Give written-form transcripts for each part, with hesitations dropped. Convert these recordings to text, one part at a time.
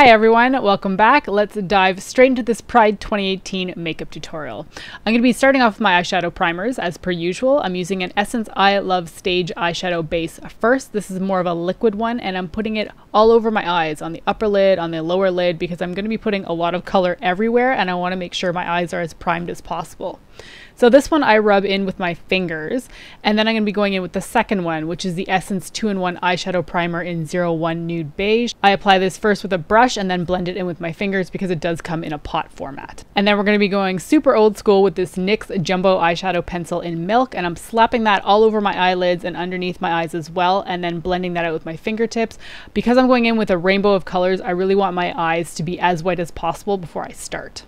Hi everyone, welcome back. Let's dive straight into this Pride 2018 makeup tutorial. I'm going to be starting off with my eyeshadow primers as per usual. I'm using an Essence I Love Stage eyeshadow base first. This is more of a liquid one and I'm putting it all over my eyes, on the upper lid, on the lower lid, because I'm going to be putting a lot of color everywhere and I want to make sure my eyes are as primed as possible. So this one I rub in with my fingers, and then I'm going to be going in with the second one, which is the Essence 2-in-1 eyeshadow primer in 01 Nude Beige. I apply this first with a brush and then blend it in with my fingers because it does come in a pot format. And then we're going to be going super old school with this NYX Jumbo eyeshadow pencil in Milk, and I'm slapping that all over my eyelids and underneath my eyes as well, and then blending that out with my fingertips. Because I'm going in with a rainbow of colors, I really want my eyes to be as white as possible before I start.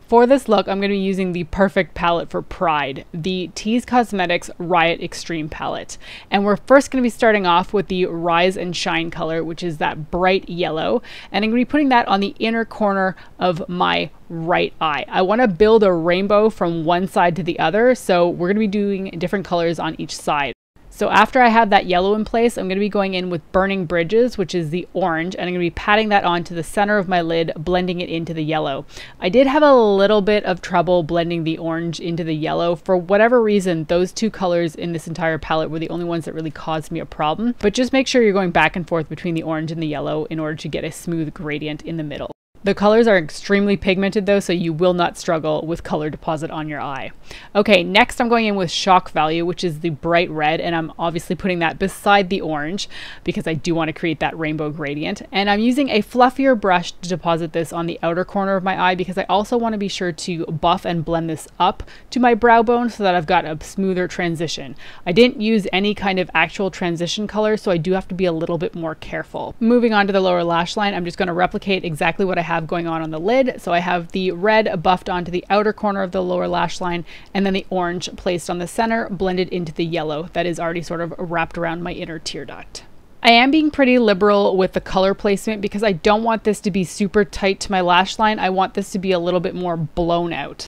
For this look, I'm going to be using the perfect palette for Pride, the Tease Cosmetics Riot Extreme palette. And we're first going to be starting off with the Rise and Shine color, which is that bright yellow. And I'm going to be putting that on the inner corner of my right eye. I want to build a rainbow from one side to the other, so we're going to be doing different colors on each side. So after I have that yellow in place, I'm going to be going in with Burning Bridges, which is the orange, and I'm going to be patting that onto the center of my lid, blending it into the yellow. I did have a little bit of trouble blending the orange into the yellow. For whatever reason, those two colors in this entire palette were the only ones that really caused me a problem. But just make sure you're going back and forth between the orange and the yellow in order to get a smooth gradient in the middle. The colors are extremely pigmented though, so you will not struggle with color deposit on your eye. Okay, next I'm going in with Shock Value, which is the bright red, and I'm obviously putting that beside the orange because I do want to create that rainbow gradient. And I'm using a fluffier brush to deposit this on the outer corner of my eye because I also want to be sure to buff and blend this up to my brow bone so that I've got a smoother transition. I didn't use any kind of actual transition color, so I do have to be a little bit more careful. Moving on to the lower lash line, I'm just going to replicate exactly what I have going on the lid. So I have the red buffed onto the outer corner of the lower lash line, and then the orange placed on the center, blended into the yellow that is already sort of wrapped around my inner tear duct. I am being pretty liberal with the color placement because I don't want this to be super tight to my lash line. I want this to be a little bit more blown out.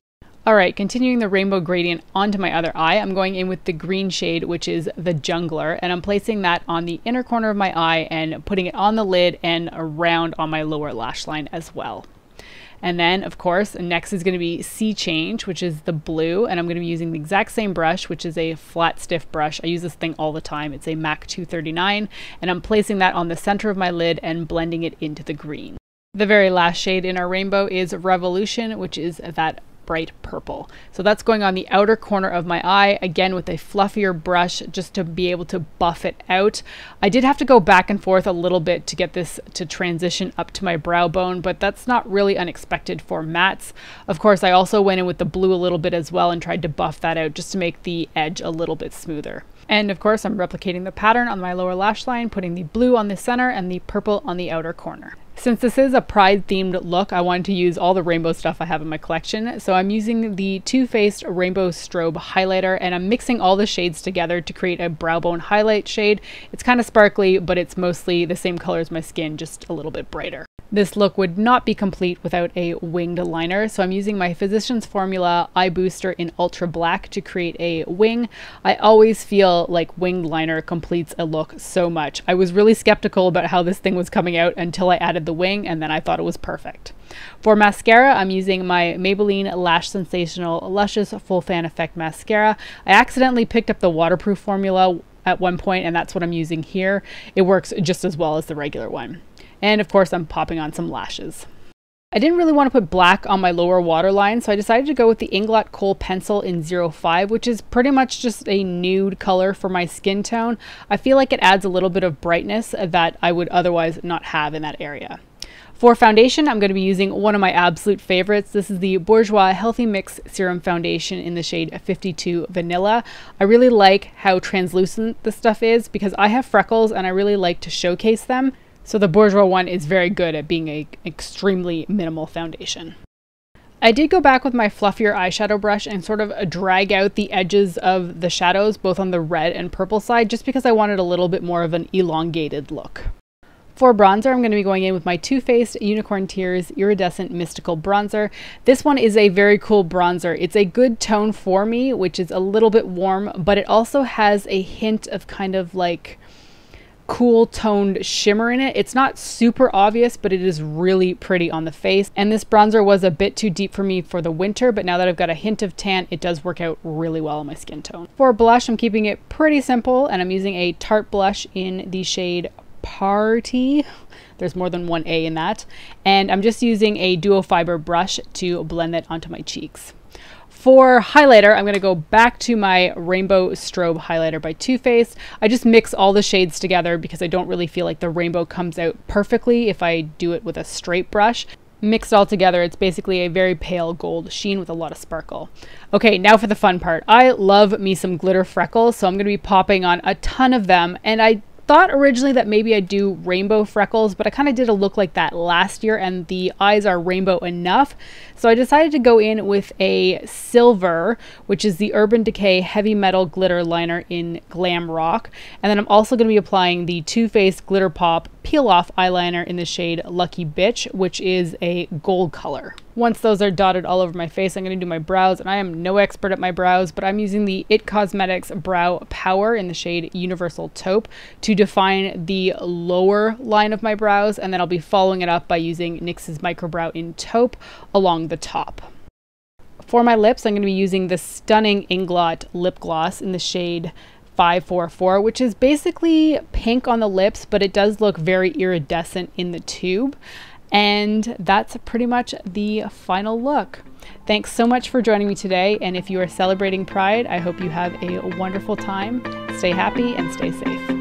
Alright, continuing the rainbow gradient onto my other eye, I'm going in with the green shade, which is the Jungler, and I'm placing that on the inner corner of my eye and putting it on the lid and around on my lower lash line as well. And then, of course, next is going to be Sea Change, which is the blue, and I'm going to be using the exact same brush, which is a flat, stiff brush. I use this thing all the time. It's a MAC 239, and I'm placing that on the center of my lid and blending it into the green. The very last shade in our rainbow is Revolution, which is that bright purple. So that's going on the outer corner of my eye, again with a fluffier brush just to be able to buff it out. I did have to go back and forth a little bit to get this to transition up to my brow bone, but that's not really unexpected for mattes. Of course, I also went in with the blue a little bit as well and tried to buff that out just to make the edge a little bit smoother. And of course, I'm replicating the pattern on my lower lash line, putting the blue on the center and the purple on the outer corner. Since this is a Pride themed look, I wanted to use all the rainbow stuff I have in my collection. So I'm using the Too Faced Rainbow Strobe Highlighter, and I'm mixing all the shades together to create a brow bone highlight shade. It's kind of sparkly, but it's mostly the same color as my skin, just a little bit brighter. This look would not be complete without a winged liner, so I'm using my Physicians Formula Eye Booster in Ultra Black to create a wing. I always feel like winged liner completes a look so much. I was really skeptical about how this thing was coming out until I added the wing, and then I thought it was perfect. For mascara, I'm using my Maybelline Lash Sensational Luscious Full Fan Effect Mascara. I accidentally picked up the waterproof formula at one point, and that's what I'm using here. It works just as well as the regular one. And of course, I'm popping on some lashes. I didn't really want to put black on my lower waterline, so I decided to go with the Inglot Kohl Pencil in 05, which is pretty much just a nude color for my skin tone. I feel like it adds a little bit of brightness that I would otherwise not have in that area. For foundation, I'm going to be using one of my absolute favorites. This is the Bourjois Healthy Mix Serum Foundation in the shade 52 Vanilla. I really like how translucent this stuff is because I have freckles and I really like to showcase them. So the Bourjois one is very good at being an extremely minimal foundation. I did go back with my fluffier eyeshadow brush and sort of drag out the edges of the shadows, both on the red and purple side, just because I wanted a little bit more of an elongated look. For bronzer, I'm going to be going in with my Too Faced Unicorn Tears Iridescent Mystical Bronzer. This one is a very cool bronzer. It's a good tone for me, which is a little bit warm, but it also has a hint of kind of like cool toned shimmer in it. It's not super obvious, but it is really pretty on the face. And this bronzer was a bit too deep for me for the winter, but now that I've got a hint of tan, it does work out really well on my skin tone. For blush, I'm keeping it pretty simple, and I'm using a Tarte blush in the shade Party. There's more than one A in that. And I'm just using a duo fiber brush to blend that onto my cheeks. For highlighter, I'm going to go back to my Rainbow Strobe highlighter by Too Faced. I just mix all the shades together because I don't really feel like the rainbow comes out perfectly if I do it with a straight brush. Mixed all together, it's basically a very pale gold sheen with a lot of sparkle. Okay, now for the fun part. I love me some glitter freckles, so I'm going to be popping on a ton of them, and I thought originally that maybe I'd do rainbow freckles, but I kind of did a look like that last year and the eyes are rainbow enough. So I decided to go in with a silver, which is the Urban Decay Heavy Metal Glitter Liner in Glam Rock. And then I'm also going to be applying the Too Faced Glitter Pop Peel Off Eyeliner in the shade Lucky Bitch, which is a gold color. Once those are dotted all over my face, I'm going to do my brows, and I am no expert at my brows, but I'm using the IT Cosmetics Brow Power in the shade Universal Taupe to define the lower line of my brows, and then I'll be following it up by using NYX's Microbrow in Taupe along the top. For my lips, I'm going to be using the stunning INGLOT Lip Gloss in the shade 544, which is basically pink on the lips, but it does look very iridescent in the tube. And that's pretty much the final look. Thanks so much for joining me today, and if you are celebrating Pride, I hope you have a wonderful time. Stay happy and stay safe.